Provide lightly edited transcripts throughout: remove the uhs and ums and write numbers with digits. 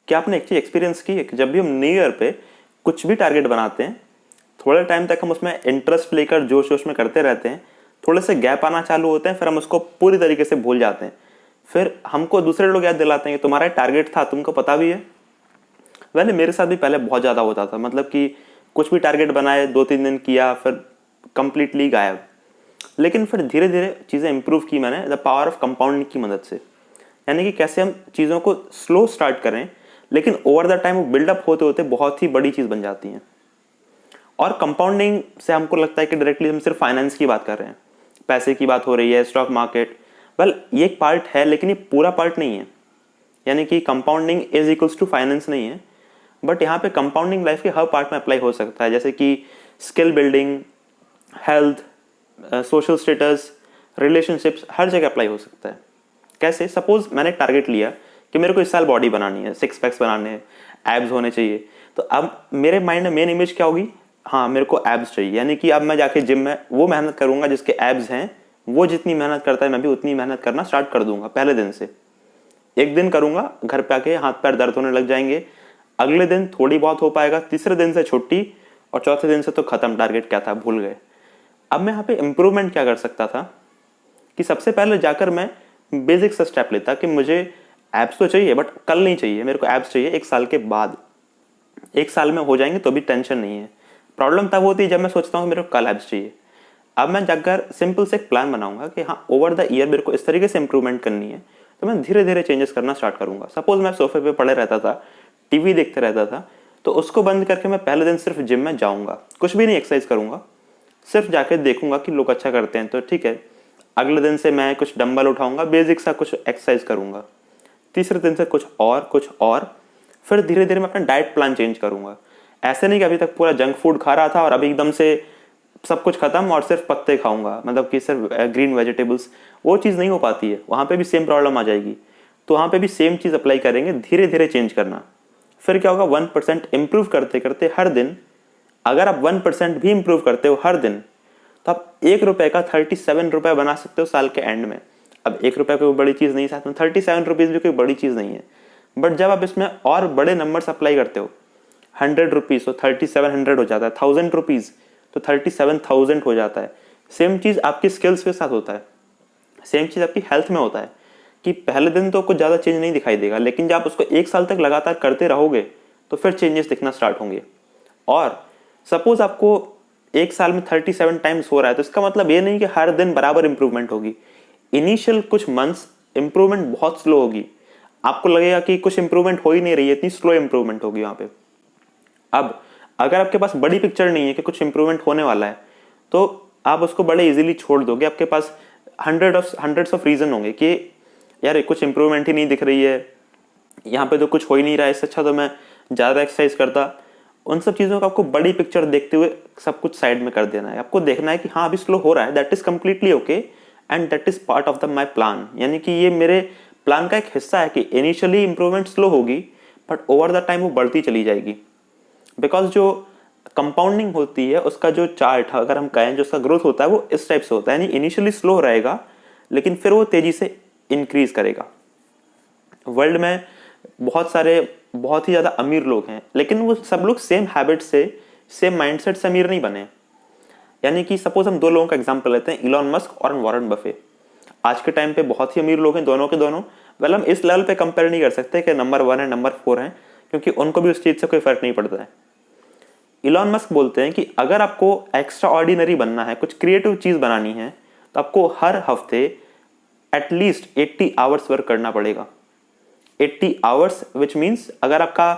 क्या आपने एक चीज़ एक्सपीरियंस की है कि जब भी हम न्यू ईयर पे कुछ भी टारगेट बनाते हैं, थोड़े टाइम तक हम उसमें इंटरेस्ट लेकर जोश जोश में करते रहते हैं, थोड़े से गैप आना चालू होते हैं, फिर हम उसको पूरी तरीके से भूल जाते हैं। फिर हमको दूसरे लोग याद दिलाते हैं कि तुम्हारा टारगेट था, तुमको पता भी है। वैसे मेरे साथ भी पहले बहुत ज़्यादा होता था, मतलब कि कुछ भी टारगेट बनाए, 2-3 दिन किया, फिर कंप्लीटली गायब। लेकिन फिर धीरे धीरे चीज़ें इंप्रूव की मैंने द पावर ऑफ कंपाउंडिंग की मदद से। यानी कि कैसे हम चीज़ों को स्लो स्टार्ट करें, लेकिन ओवर द टाइम वो बिल्डअप होते होते बहुत ही बड़ी चीज़ बन जाती हैं। और कंपाउंडिंग से हमको लगता है कि डायरेक्टली हम सिर्फ फाइनेंस की बात कर रहे हैं, पैसे की बात हो रही है, स्टॉक मार्केट। वेल, ये एक पार्ट है, लेकिन ये पूरा पार्ट नहीं है। यानी कि compounding is equals to finance नहीं है, बट यहाँ पे कंपाउंडिंग लाइफ के हर पार्ट में अप्लाई हो सकता है, जैसे कि skill building, health, social status, relationships, हर जगह अप्लाई हो सकता है। कैसे? सपोज मैंने एक टारगेट लिया कि मेरे को इस साल बॉडी बनानी है, 6 पैक्स बनाने हैं, एब्स होने चाहिए। तो अब मेरे माइंड में मेन इमेज क्या होगी? हाँ, मेरे को एब्स चाहिए। यानी कि अब मैं जाके जिम में वो मेहनत करूंगा जिसके एब्स हैं। वो जितनी मेहनत करता है मैं भी उतनी मेहनत करना स्टार्ट कर दूंगा पहले दिन से। एक दिन करूंगा, घर पे आके हाथ पैर दर्द होने लग जाएंगे। अगले दिन थोड़ी बहुत हो पाएगा, तीसरे दिन से छुट्टी, और चौथे दिन से तो खत्म, टारगेट क्या था भूल गए। अब मैं यहाँ पे इम्प्रूवमेंट क्या कर सकता था कि सबसे पहले जाकर मैं बेसिक सा स्टेप लेता कि मुझे एब्स तो चाहिए, बट कल नहीं चाहिए, मेरे को एब्स चाहिए 1 साल के बाद। 1 साल में हो जाएंगे तो भी टेंशन नहीं है। प्रॉब्लम तब होती है जब मैं सोचता हूँ मेरे को कल एब्स चाहिए। अब मैं जाकर सिंपल से एक प्लान बनाऊंगा कि हाँ, ओवर द ईयर मेरे को इस तरीके से इंप्रूवमेंट करनी है, तो मैं धीरे धीरे चेंजेस करना स्टार्ट करूंगा। सपोज मैं सोफे पे पड़े रहता था, टीवी देखते रहता था, तो उसको बंद करके मैं पहले दिन सिर्फ जिम में जाऊंगा, कुछ भी नहीं एक्सरसाइज करूंगा, सिर्फ जाके देखूंगा कि लोग अच्छा करते हैं तो ठीक है। अगले दिन से मैं कुछ डंबल उठाऊंगा, बेसिक सा कुछ एक्सरसाइज करूंगा। तीसरे दिन से कुछ और। फिर धीरे धीरे मैं अपना डाइट प्लान चेंज करूंगा। ऐसे नहीं कि अभी तक पूरा जंक फूड खा रहा था और अभी एकदम से सब कुछ खत्म और सिर्फ पत्ते खाऊंगा, मतलब कि सिर्फ ग्रीन वेजिटेबल्स। वो चीज़ नहीं हो पाती है, वहाँ पे भी सेम प्रॉब्लम आ जाएगी। तो वहाँ पे भी सेम चीज़ अप्लाई करेंगे, धीरे धीरे चेंज करना। फिर क्या होगा, 1% इम्प्रूव करते करते हर दिन, अगर आप 1% भी इम्प्रूव करते हो हर दिन, तो आप ₹1 का 37 बना सकते हो साल के एंड में। अब ₹1 कोई बड़ी चीज़ नहीं, साथ में 37 भी कोई बड़ी चीज़ नहीं है। बट जब आप इसमें और बड़े नंबर्स अप्लाई करते हो, ₹100 तो 3700 हो जाता है, ₹1000 तो 37,000 हो जाता है। सेम चीज़ आपकी स्किल्स के साथ होता है, सेम चीज़ आपकी हेल्थ में होता है कि पहले दिन तो कुछ ज़्यादा चेंज नहीं दिखाई देगा, लेकिन जब आप उसको 1 साल तक लगातार करते रहोगे तो फिर चेंजेस दिखना स्टार्ट होंगे। और सपोज आपको 1 साल में 37 टाइम्स हो रहा है, तो इसका मतलब ये नहीं कि हर दिन बराबर इंप्रूवमेंट होगी। इनिशियल कुछ मंथ्स इंप्रूवमेंट बहुत स्लो होगी, आपको लगेगा कि कुछ इंप्रूवमेंट हो ही नहीं रही है, इतनी स्लो इंप्रूवमेंट होगी वहां पे। अब अगर आपके पास बड़ी पिक्चर नहीं है कि कुछ इंप्रूवमेंट होने वाला है, तो आप उसको बड़े इजीली छोड़ दोगे। आपके पास हंड्रेड्स ऑफ रीजन होंगे कि यार कुछ इंप्रूवमेंट ही नहीं दिख रही है, यहाँ पे तो कुछ हो ही नहीं रहा है, इससे अच्छा तो मैं ज़्यादा एक्सरसाइज करता। उन सब चीज़ों का आपको बड़ी पिक्चर देखते हुए सब कुछ साइड में कर देना है। आपको देखना है कि हाँ, अभी स्लो हो रहा है, that is completely okay and that is part of the my plan. यानी कि ये मेरे प्लान का एक हिस्सा है कि इनिशियली इंप्रूवमेंट स्लो होगी, बट ओवर द टाइम वो बढ़ती चली जाएगी। बिकॉज जो कंपाउंडिंग होती है उसका जो चार्ट, अगर हम कहें जो उसका ग्रोथ होता है, वो इस टाइप से होता है। यानी इनिशियली स्लो रहेगा, लेकिन फिर वो तेजी से इंक्रीज करेगा। वर्ल्ड में बहुत सारे बहुत ही ज़्यादा अमीर लोग हैं, लेकिन वो सब लोग सेम हैबिट से, सेम माइंडसेट से अमीर नहीं बने। यानी कि सपोज हम 2 लोगों का एग्जांपल लेते हैं, इलॉन मस्क और वॉरेन बफे। आज के टाइम पे बहुत ही अमीर लोग हैं दोनों के दोनों। वेल, हम इस लेवल पे कंपेयर नहीं कर सकते कि नंबर 1 है, नंबर 4 है, क्योंकि उनको भी उस चीज़ से कोई फर्क नहीं पड़ता है। इलॉन मस्क बोलते हैं कि अगर आपको एक्स्ट्रा ऑर्डिनरी बनना है, कुछ क्रिएटिव चीज़ बनानी है, तो आपको हर हफ्ते एटलीस्ट 80 आवर्स वर्क करना पड़ेगा। 80 आवर्स विच मीन्स अगर आपका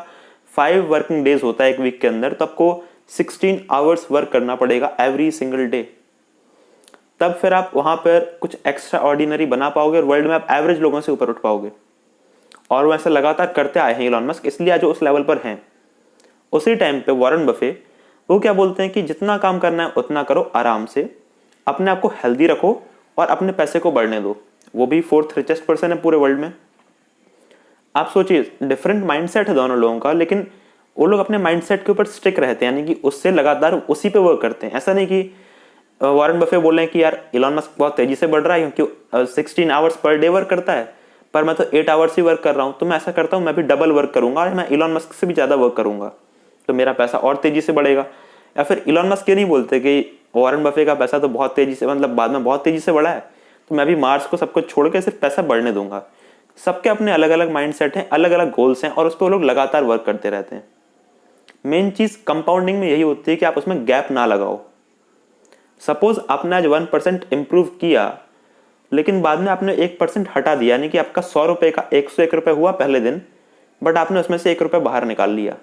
5 वर्किंग डेज होता है एक वीक के अंदर, तो आपको 16 आवर्स वर्क करना पड़ेगा एवरी सिंगल डे। तब फिर आप वहां पर कुछ एक्स्ट्रा ऑर्डिनरी बना पाओगे और वर्ल्ड में आप एवरेज लोगों से ऊपर उठ पाओगे। और वो ऐसा लगातार करते आए हैं इलॉन मस्क, इसलिए आज उस लेवल पर हैं। उसी टाइम पे वॉरेन बफे वो क्या बोलते हैं कि जितना काम करना है उतना करो आराम से, अपने आप को हेल्दी रखो और अपने पैसे को बढ़ने दो। वो भी 4th रिचेस्ट पर्सन है पूरे वर्ल्ड में। आप सोचिए, डिफरेंट माइंडसेट है दोनों लोगों का, लेकिन वो लोग अपने माइंडसेट के ऊपर स्टिक रहते हैं, यानी कि उससे लगातार उसी पे वर्क करते हैं। ऐसा नहीं कि वॉरेन बफे बोल रहे हैं कि यार इलॉन मस्क बहुत तेजी से बढ़ रहा है क्योंकि 16 आवर्स पर डे वर्क करता है, पर मैं तो 8 आवर्स ही वर्क कर रहा हूँ, तो मैं ऐसा करता हूँ मैं भी डबल वर्क करूंगा और मैं इलॉन मस्क से भी ज़्यादा वर्क करूंगा, तो मेरा पैसा और तेजी से बढ़ेगा। या फिर इलॉन मस्क ये नहीं बोलते कि वॉरेन बफे का पैसा तो बहुत तेजी से, मतलब बाद में बहुत तेजी से बढ़ा है, तो मैं भी मार्स को सब कुछ छोड़ के सिर्फ पैसा बढ़ने दूंगा। सबके अपने अलग अलग माइंडसेट हैं, अलग अलग गोल्स हैं, और उस पर वो लोग लगातार वर्क करते रहते हैं। मेन चीज कंपाउंडिंग में यही होती है कि आप उसमें गैप ना लगाओ। सपोज आपने आज 1% इंप्रूव किया, लेकिन बाद में आपने 1% हटा दिया, यानी कि आपका 100 रुपए का 101 रुपए हुआ पहले दिन, बट आपने उसमें से 1 रुपए बाहर निकाल लिया,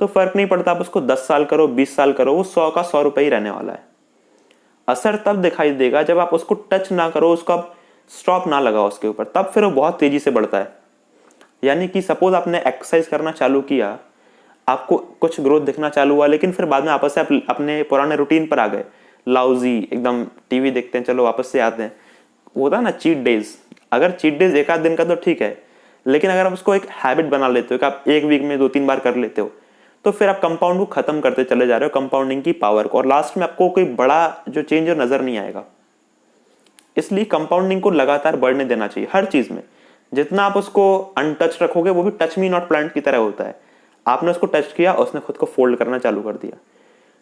तो फर्क नहीं पड़ता आप उसको 10 साल करो 20 साल करो, वो 100 का 100 रुपए ही रहने वाला है। असर तब दिखाई देगा जब आप उसको टच ना करो, उसको आप स्टॉप ना लगाओ उसके ऊपर, तब फिर वो बहुत तेजी से बढ़ता है। यानी कि सपोज आपने एक्सरसाइज करना चालू किया, आपको कुछ ग्रोथ दिखना चालू हुआ, लेकिन फिर बाद में आपस से आप अपने पुराने रूटीन पर आ गए, लाउजी एकदम, टीवी देखते हैं चलो वापस से आते हैं, वो होता है ना चीट डेज। अगर चीट डेज एक आध दिन का तो ठीक है, लेकिन अगर आप उसको एक हैबिट बना लेते हो कि आप एक वीक में 2-3 बार कर लेते हो, तो फिर आप कंपाउंड को खत्म करते चले जा रहे हो, कंपाउंडिंग की पावर को, और लास्ट में आपको कोई बड़ा जो चेंज नजर नहीं आएगा। इसलिए कंपाउंडिंग को लगातार बढ़ने देना चाहिए हर चीज में। जितना आप उसको अनटच रखोगे, वो भी टच मी नॉट प्लांट की तरह होता है, आपने उसको टच किया, उसने खुद को फोल्ड करना चालू कर दिया।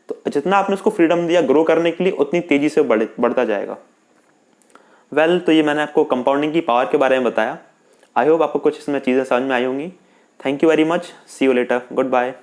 तो जितना आपने उसको फ्रीडम दिया ग्रो करने के लिए, उतनी तेजी से बढ़ता जाएगा। तो ये मैंने आपको कंपाउंडिंग की पावर के बारे में बताया। आई होप आपको कुछ इसमें चीजें समझ में आई होंगी। Thank you very much, see you later, good bye.